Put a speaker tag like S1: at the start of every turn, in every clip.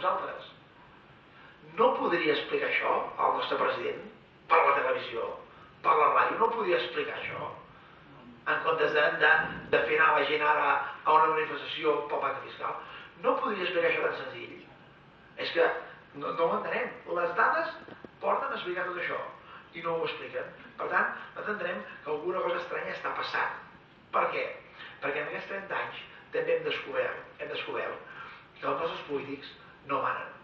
S1: nosaltres. No podria explicar això al nostre president per la televisió, per la ràdio, no podria explicar això en comptes de fer anar la gent ara a una manifestació pel pacte fiscal. No podria explicar això tan senzill. És que no ho entenem. Les dades porten a explicar tot això i no ho expliquen. Per tant, nosaltres entenem que alguna cosa estranya està passant. Per què? Perquè en aquests 30 anys també hem descobert que els nostres polítics no manen.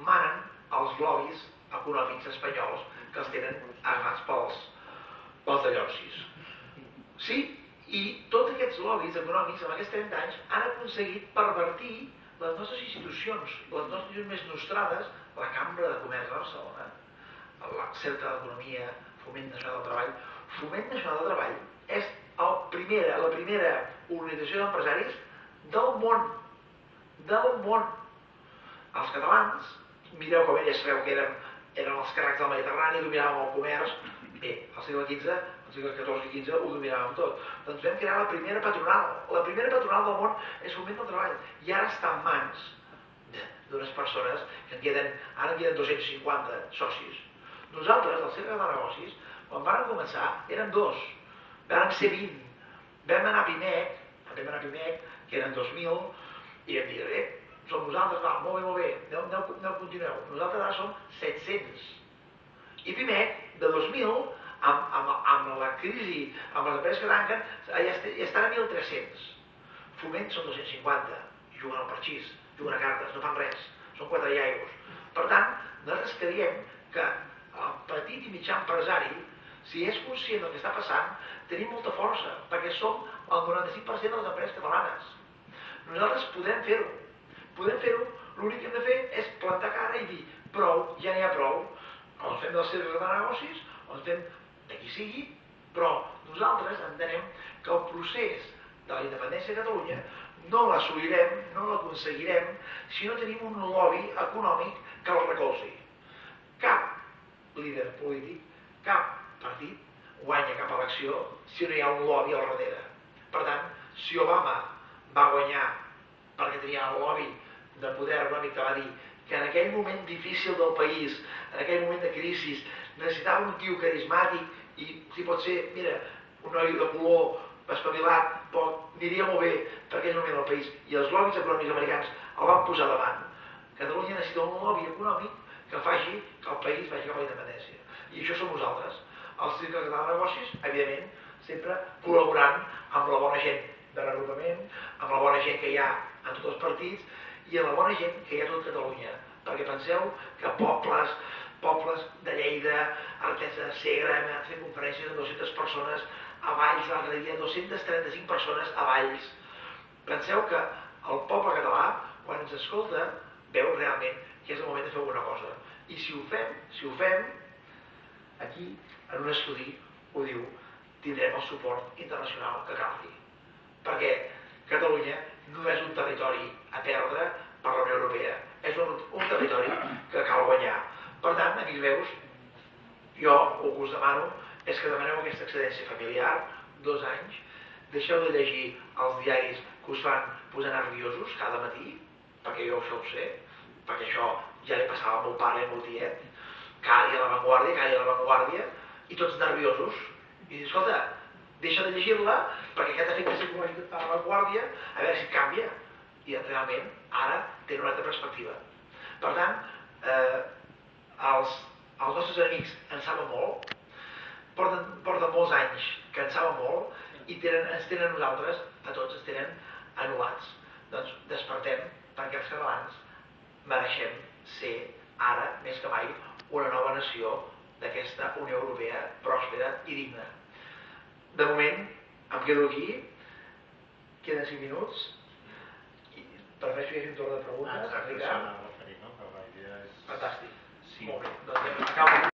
S1: Manen els lobbies econòmics espanyols que els tenen agafats pels dallonsis. Sí, i tots aquests lobbies econòmics en aquests 30 anys han aconseguit pervertir les nostres institucions, les nostres institucions més nostrades, la Cambra de Comerç de Barcelona, la Cerca d'Economia, Foment Nacional del Treball. Foment Nacional del Treball és la primera organització d'empresaris del món. Del món. Els catalans, mireu com elles creu que eren els cracs del Mediterrani, dominàvem el comerç. Bé, al segle XV, al segle XIV i XV ho dominàvem tot. Doncs vam crear la primera patronal. La primera patronal del món és Foment del Treball. I ara està en mans d'unes persones que ara en queden 250 socis. Nosaltres, al Cercle de Negocis, quan vam començar, érem 2. Vam ser 20. Vam anar a Pimec, que eren 2.000, i vam dir, som nosaltres, va, molt bé, aneu, continueu. Nosaltres ara som 700. I Pimec, de 2.000, amb la crisi, amb les empreses que tanquen, ja estan a 1.300. Foment són 250, juguen al parxís, juguen a cartes, no fan res, són 4 iaios. Per tant, nosaltres creiem que el petit i mitjà empresari, si és conscient del que està passant, tenim molta força, perquè som el 95% de les empreses catalanes. Nosaltres podem fer-ho. Podem fer-ho, l'únic que hem de fer és plantar cara i dir prou, ja n'hi ha prou. O ens fem del Cercle de Negocis, o ens fem de qui sigui, però nosaltres entenem que el procés de la independència de Catalunya no l'assolirem, no l'aconseguirem, si no tenim un lobby econòmic que el recolzi. Cap líder polític, cap partit guanya cap elecció si no hi ha un lobby al darrere. Per tant, si Obama va guanyar perquè tenia el lobby de poder econòmic que va dir que en aquell moment difícil del país, en aquell moment de crisi, necessitava un tio carismàtic i, si pot ser, mira, un noi de color espavilat, aniria molt bé per aquell moment del país. I els lobbies econòmics americans el van posar davant. Catalunya necessita un lobby econòmic que faci que el país vagi cap a la independència. I això som nosaltres. El Cercle Català de Negocis, evidentment, sempre col·laborant amb la bona gent de reagrupament, amb la bona gent que hi ha en tots els partits i amb la bona gent que hi ha a tot Catalunya. Perquè penseu que pobles de Lleida, Artesa de Segre, hem anat fent conferències amb 200 persones a Valls, l'altre dia 235 persones a Valls. Penseu que el poble català, quan ens escolta, veu realment que és el moment de fer alguna cosa. I si ho fem, aquí, en un estudi, ho diu, tindrem el suport internacional que calgui. Perquè Catalunya no és un territori a perdre per la Unió Europea, és un territori que cal guanyar. Per tant, aquí veus, jo el que us demano és que demaneu aquesta excedència familiar, 2 anys, deixeu de llegir els diaris que us fan posar nerviosos cada matí, perquè jo això ho sé, perquè això ja li passava al meu pare i al meu tiet, cada dia a La Vanguardia, i tots nerviosos. I dius, escolta, deixa de llegir-la, perquè aquest efecte psicològic de La Vanguardia, a veure si canvia. I realment, ara té una altra perspectiva. Per tant, els nostres enemics en saben molt, porten molts anys que en saben molt, i ens tenen a nosaltres, a tots, ens tenen anul·lats. Doncs despertem, perquè els catalans mereixem ser, ara, més que mai, una nova nació d'aquesta Unió Europea pròspera i digna. De moment, em quedo aquí, queden 5 minuts, i prefereixo que hi hagi un torn de preguntes. Fantàstic. Molt bé, doncs acabo.